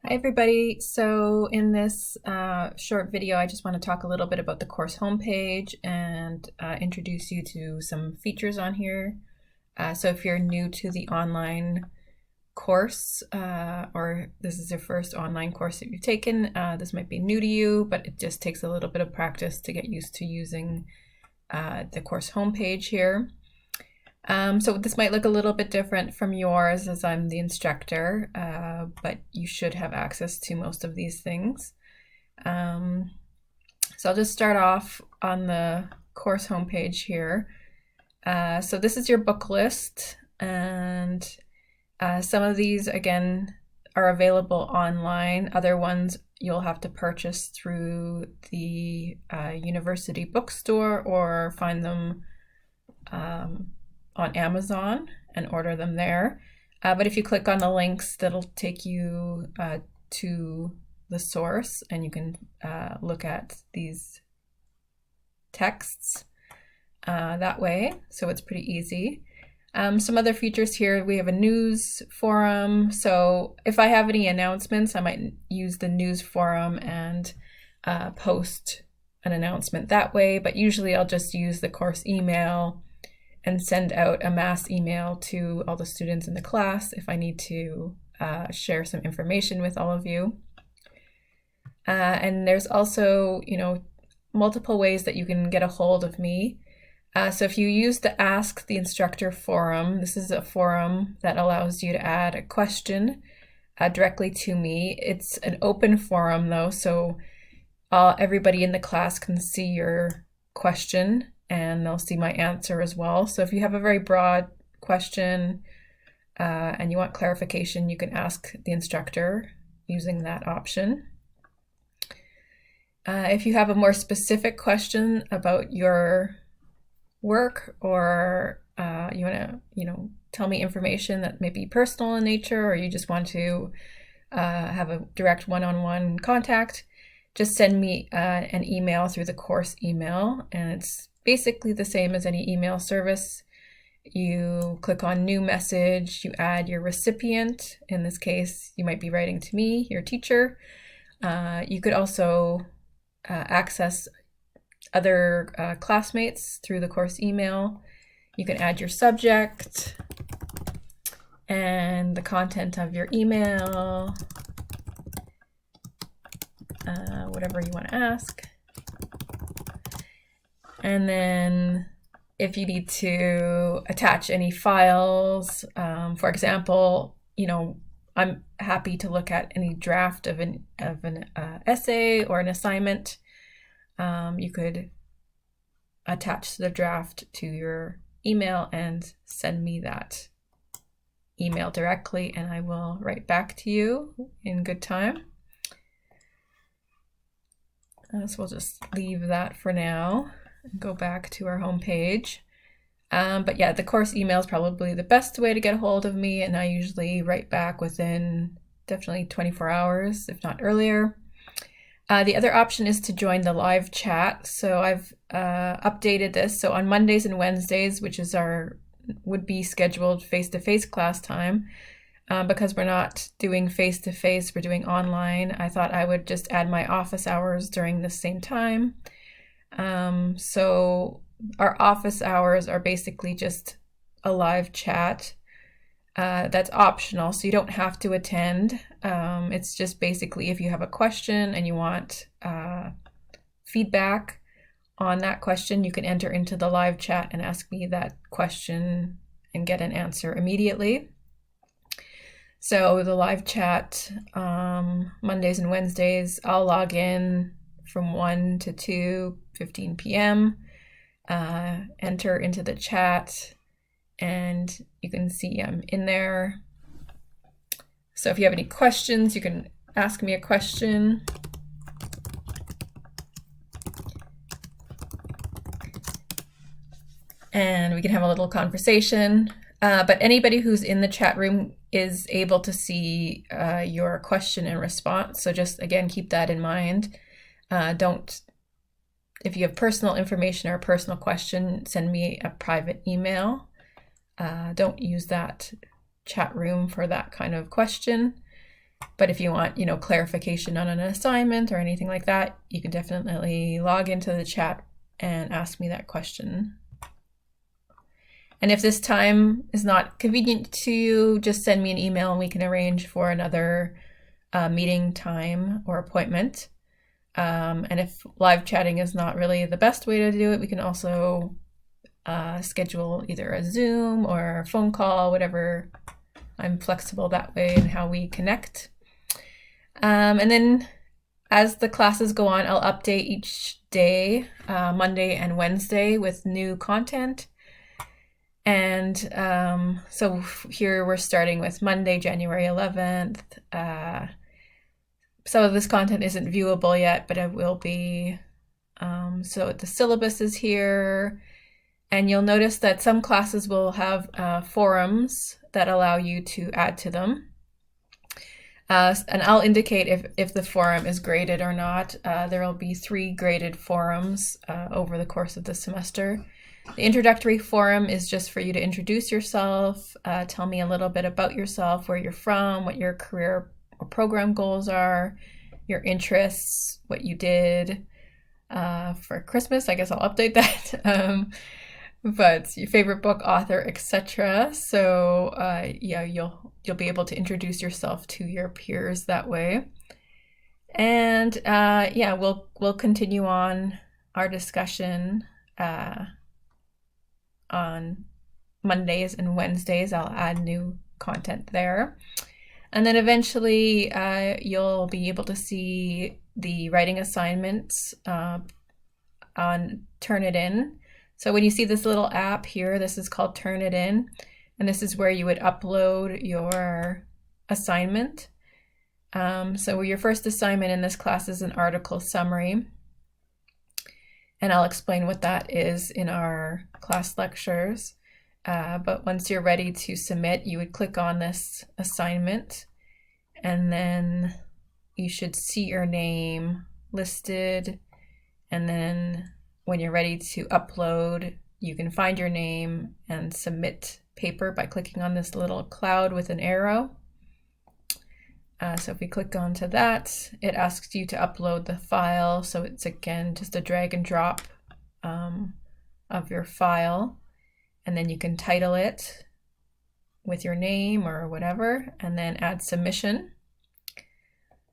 Hi everybody. So in this short video, I just want to talk a little bit about the course homepage and introduce you to some features on here. So if you're new to the online course or this is your first online course that you've taken, this might be new to you, but it just takes a little bit of practice to get used to using the course homepage here. So this might look a little bit different from yours as I'm the instructor, but you should have access to most of these things. So I'll just start off on the course homepage here. So this is your book list, and some of these, again, are available online. Other ones you'll have to purchase through the university bookstore or find them on Amazon and order them there. But if you click on the links, that'll take you to the source and you can look at these texts that way. So it's pretty easy. Some other features here, we have a news forum. So if I have any announcements, I might use the news forum and post an announcement that way, but usually I'll just use the course email and send out a mass email to all the students in the class if I need to share some information with all of you. And there's also, multiple ways that you can get a hold of me. So if you use the Ask the Instructor forum, this is a forum that allows you to add a question directly to me. It's an open forum though, so everybody in the class can see your question and they'll see my answer as well. So if you have a very broad question and you want clarification, you can ask the instructor using that option. If you have a more specific question about your work or you want to, tell me information that may be personal in nature, or you just want to have a direct one-on-one contact, just send me an email through the course email, and it's basically the same as any email service. You click on new message, you add your recipient. In this case, you might be writing to me, your teacher. You could also access other classmates through the course email. You can add your subject and the content of your email, whatever you want to ask. And then if you need to attach any files, for example, I'm happy to look at any draft of an essay or an assignment. You could attach the draft to your email and send me that email directly, and I will write back to you in good time. So we'll just leave that for now. Go back to our home page. But yeah, the course email is probably the best way to get a hold of me, and I usually write back within definitely 24 hours, if not earlier. The other option is to join the live chat. So I've updated this. So on Mondays and Wednesdays, which is our would-be scheduled face-to-face class time, because we're not doing face-to-face, we're doing online, I thought I would just add my office hours during the same time. So our office hours are basically just a live chat that's optional, so you don't have to attend. It's just basically if you have a question and you want feedback on that question, you can enter into the live chat and ask me that question and get an answer immediately. So the live chat, Mondays and Wednesdays, I'll log in from 1 to 2:15 p.m., enter into the chat, and you can see I'm in there. So if you have any questions, you can ask me a question. And we can have a little conversation. But anybody who's in the chat room is able to see your question and response. So just, again, keep that in mind. If you have personal information or a personal question, send me a private email. Don't use that chat room for that kind of question. But if you want, clarification on an assignment or anything like that, you can definitely log into the chat and ask me that question. And if this time is not convenient to you, just send me an email and we can arrange for another meeting time or appointment. And if live chatting is not really the best way to do it, we can also schedule either a Zoom or a phone call, whatever. I'm flexible that way in how we connect. And then as the classes go on, I'll update each day, Monday and Wednesday, with new content. And so here we're starting with Monday, January 11th. Some of this content isn't viewable yet, but it will be. So the syllabus is here. And you'll notice that some classes will have forums that allow you to add to them. And I'll indicate if the forum is graded or not. There will be 3 graded forums over the course of the semester. The introductory forum is just for you to introduce yourself, tell me a little bit about yourself, where you're from, what your career or program goals are, your interests, what you did for Christmas. I guess I'll update that. But your favorite book, author, etc. So yeah, you'll be able to introduce yourself to your peers that way. And yeah, we'll continue on our discussion on Mondays and Wednesdays. I'll add new content there. And then eventually you'll be able to see the writing assignments on Turnitin. So when you see this little app here, this is called Turnitin, and this is where you would upload your assignment. So your first assignment in this class is an article summary, and I'll explain what that is in our class lectures. But once you're ready to submit, you would click on this assignment, and then you should see your name listed, and then when you're ready to upload, you can find your name and submit paper by clicking on this little cloud with an arrow. So if we click onto that, it asks you to upload the file. So it's again just a drag and drop of your file. And then you can title it with your name or whatever, and then add submission.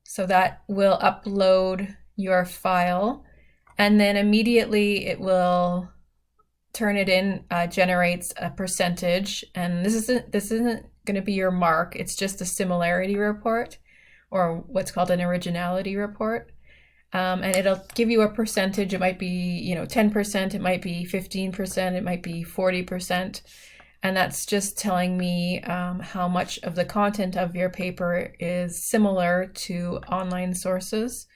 So that will upload your file. And then immediately it will Turnitin, generates a percentage, and this isn't going to be your mark. It's just a similarity report, or what's called an originality report. And it'll give you a percentage. It might be 10%, it might be 15%, it might be 40%, and that's just telling me how much of the content of your paper is similar to online sources.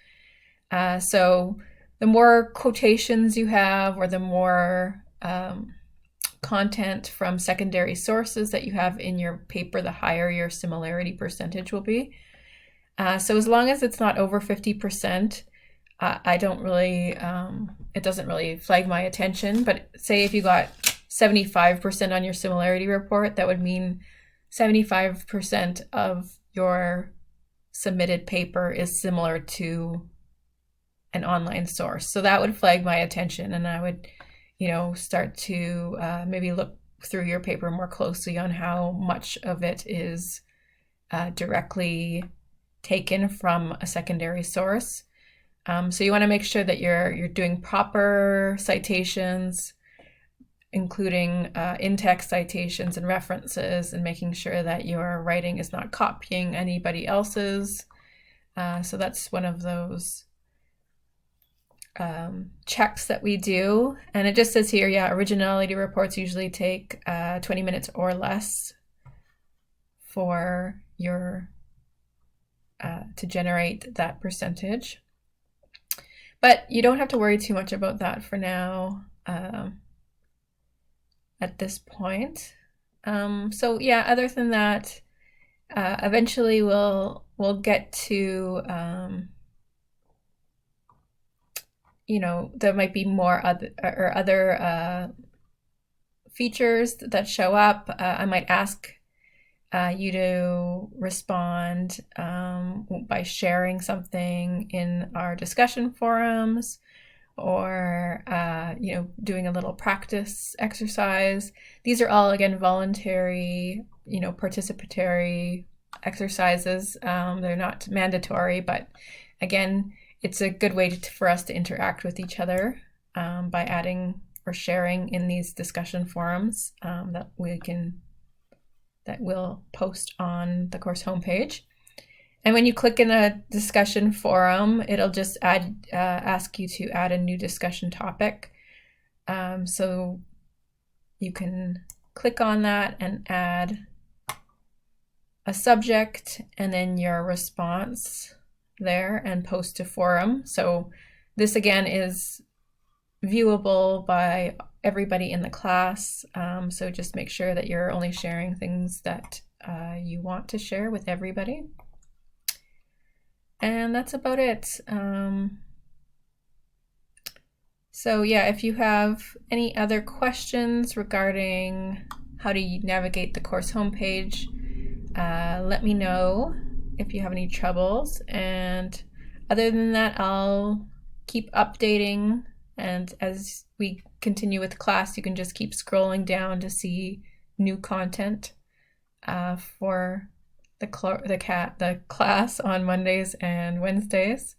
So the more quotations you have, or the more content from secondary sources that you have in your paper, the higher your similarity percentage will be. So as long as it's not over 50%, I don't really, it doesn't really flag my attention. But say if you got 75% on your similarity report, that would mean 75% of your submitted paper is similar to an online source. So that would flag my attention, and I would, start to maybe look through your paper more closely on how much of it is directly taken from a secondary source. So you want to make sure that you're doing proper citations, including in-text citations and references, and making sure that your writing is not copying anybody else's. So that's one of those checks that we do. And it just says here, originality reports usually take 20 minutes or less for your to generate that percentage. But you don't have to worry too much about that for now at this point. So yeah, other than that, eventually we'll get to there might be more other features that show up. I might ask you to respond by sharing something in our discussion forums, or doing a little practice exercise. These are all, again, voluntary, participatory exercises. They're not mandatory, but again, it's a good way for us to interact with each other by adding or sharing in these discussion forums that we'll post on the course homepage. And when you click in a discussion forum, it'll just ask you to add a new discussion topic. So you can click on that and add a subject and then your response there and post to forum. So this again is viewable by everybody in the class. So just make sure that you're only sharing things that you want to share with everybody. And that's about it. So yeah, if you have any other questions regarding how to navigate the course homepage, let me know if you have any troubles. And other than that, I'll keep updating. And as we continue with class, you can just keep scrolling down to see new content for the class on Mondays and Wednesdays.